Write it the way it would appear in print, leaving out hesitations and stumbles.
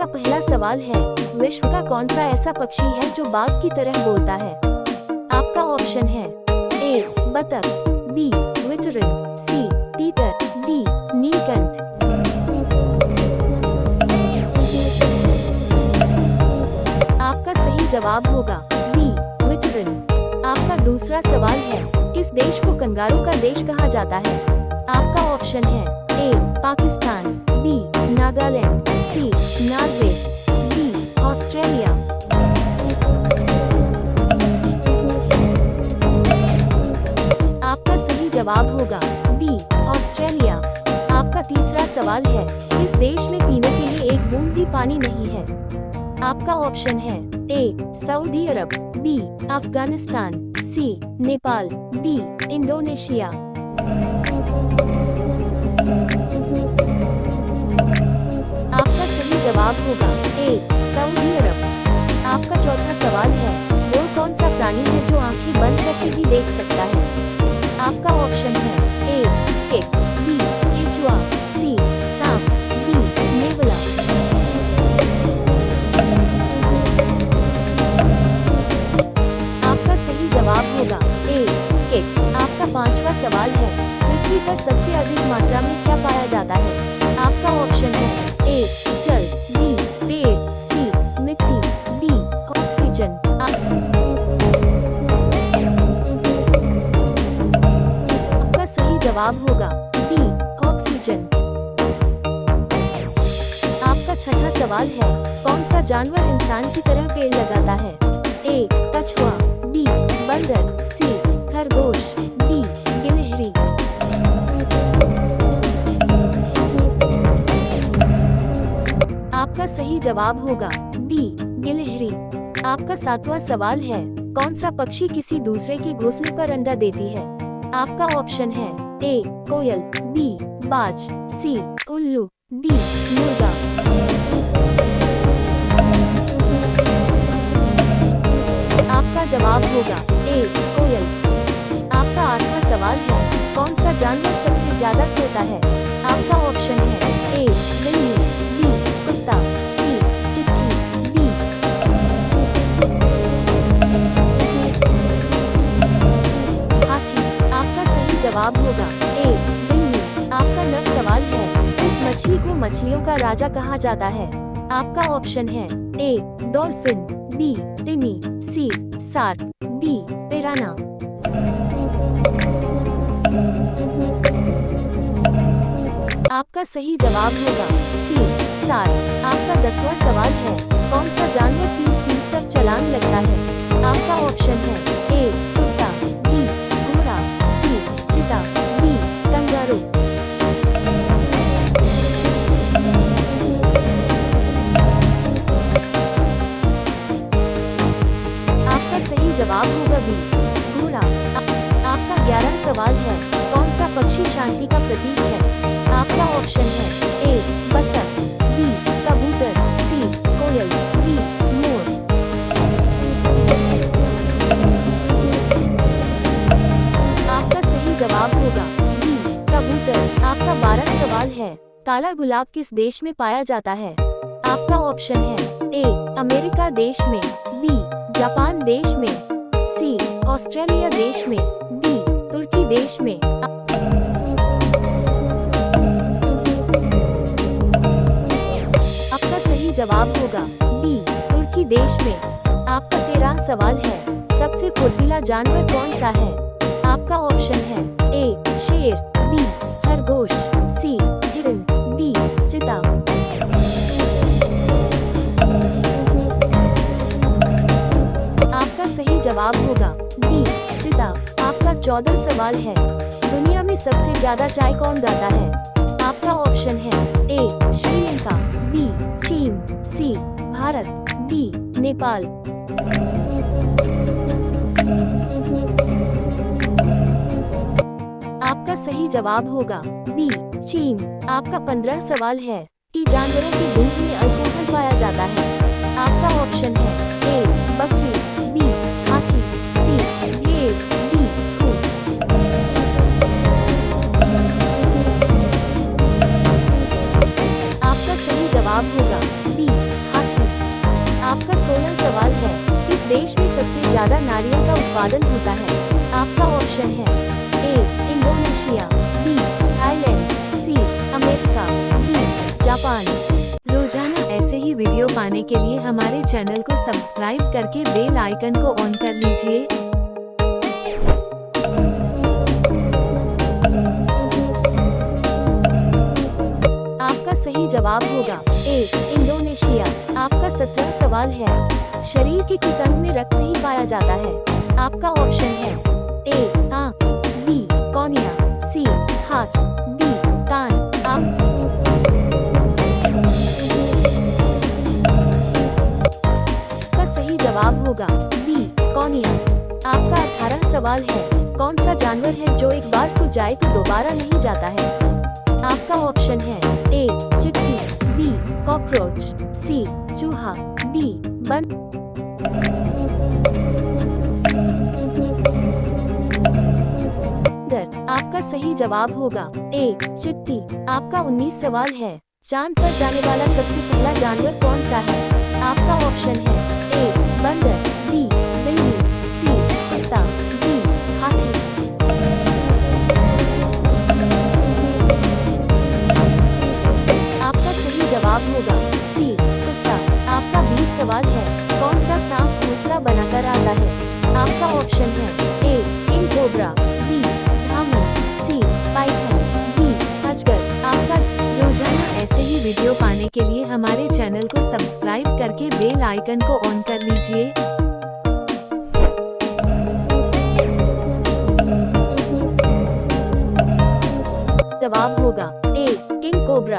आपका पहला सवाल है, विश्व का कौन सा ऐसा पक्षी है जो बाघ की तरह बोलता है? आपका ऑप्शन है ए बतख, बी विचरण, सी तीतर, डी नीलकंठ। आपका सही जवाब होगा बी विचरण। आपका दूसरा सवाल है, किस देश को कंगारू का देश कहा जाता है? आपका ऑप्शन है ए पाकिस्तान, बी नागालैंड, सी नॉर्वे, डी ऑस्ट्रेलिया। आपका सही जवाब होगा डी ऑस्ट्रेलिया। आपका तीसरा सवाल है, किस देश में पीने के लिए एक बूंद भी पानी नहीं है? आपका ऑप्शन है ए सऊदी अरब, बी अफगानिस्तान, सी नेपाल, डी इंडोनेशिया। आपका सही जवाब होगा ए सऊदी अरब। आपका चौथा सवाल है, वो कौन सा प्राणी है जो आंखें बंद करके भी देख सकता है? आपका ऑप्शन है ए स्केट, बी केचुआ, सी सांप, डी नेवला। आपका सही जवाब होगा ए स्केट। आपका पांचवा सवाल है, पृथ्वी पर सबसे अधिक मात्रा में क्या पाया जाता है? आपका ऑप्शन है ए जल, बी पेड़, सी मिट्टी, डी ऑक्सीजन। आपका सही जवाब होगा डी ऑक्सीजन। आपका छठा सवाल है, कौन सा जानवर इंसान की तरह पेड़ लगाता है? ए कछुआ, बी बंदर, सी खरगोश, डी गिलहरी। आपका सही जवाब होगा डी गिलहरी। आपका सातवां सवाल है, कौन सा पक्षी किसी दूसरे के घोंसले पर अंडा देती है? आपका ऑप्शन है ए कोयल, बी बाज, सी उल्लू, डी मुर्गा। आपका जवाब होगा ए कोयल। आपका आठवां सवाल है, कौन सा जानवर सबसे ज्यादा सोता है? आपका ऑप्शन है ए बिल्ली, बी कुत्ता, सी चिट्ठी, डी। हाथी। आपका सही जवाब होगा ए बिल्ली। आपका 9वां सवाल है, किस मछली को मछलियों का राजा कहा जाता है? आपका ऑप्शन है ए डॉल्फिन, बी तिमी, सी सार्क, डी पिराना। आपका सही जवाब होगा सी सार्क। आपका 10वां सवाल है, कौन सा जानवर 30 फीट तक छलांग लगता है? आपका ऑप्शन है ए कुत्ता, बी घोड़ा, सी चीता, डी कंगारू। आपका सही जवाब होगा बी घोड़ा। आपका 11वां सवाल है, कौन सा पक्षी शांति का प्रतीक है? आपका ऑप्शन है ए बतख, बी कबूतर, सी कोयल, डी मोर। आपका सही जवाब होगा डी कबूतर। आपका 12वां सवाल है, काला गुलाब किस देश में पाया जाता है? आपका ऑप्शन है ए अमेरिका देश में, बी जापान देश में, सी ऑस्ट्रेलिया देश में, डी तुर्की देश में। आपका सही जवाब होगा डी तुर्की देश में। आपका 13वां सवाल है, सबसे फुर्तीला जानवर कौन सा है? आपका ऑप्शन है ए शेर, बी खरगोश, सी हिरन, डी चीता। आपका सही जवाब होगा डी चीता। आपका 14वां सवाल है, दुनिया में सबसे ज्यादा चाय कौन गाता है? आपका ऑप्शन है ए श्रीलंका, बी चीन, सी भारत, डी नेपाल। आपका सही जवाब होगा बी चीन। आपका 15वां सवाल है कि जानवरों के दूध में अल्कोहल पाया जाता है। आपका ऑप्शन है ए बकरी, बी हाथी, सी भेड़, डी ऊंट। आपका सही जवाब होगा बी देश में सबसे ज्यादा नारियल का उत्पादन होता है? आपका ऑप्शन है A Indonesia, B Thailand, C America, D Japan. रोजाना ऐसे ही वीडियो पाने के लिए हमारे चैनल को सब्सक्राइब करके बेल आइकन को ऑन कर लीजिए। आपका सही जवाब होगा ए इंडोनेशिया। आपका 17वां सवाल है, शरीर के किस अंग में रक्त नहीं पाया जाता है? आपका ऑप्शन है ए आंख, बी कॉर्निया, सी हाथ, डी कान। आपका सही जवाब होगा बी कॉर्निया। आपका 18वां सवाल है, कौन सा जानवर है जो एक बार सो जाए तो दोबारा नहीं जाता है? आपका ऑप्शन है ए चिट्टी, बी कॉकरोच, सी चूहा, डी बंदर। आपका सही जवाब होगा ए चिट्टी। आपका 19 सवाल है, चांद पर जाने वाला सबसे पहला जानवर कौन सा है? आपका ऑप्शन है ए बंदर, बी बिल्ली, सी कुत्ता, डी हाथी। आपका सही जवाब होगा सी कुत्ता। आपका 20 सवाल है, कौन सा सांप घोंसला बनाकर आता है? आपका ऑप्शन है ए किंग कोबरा, बी धामू, सी पाइथन, डी अजगर। आपका रोजाना ऐसे ही वीडियो पाने के लिए हमारे चैनल को सब्सक्राइब करके बेल आइकन को ऑन कर लीजिए। जवाब होगा ए किंग कोबरा।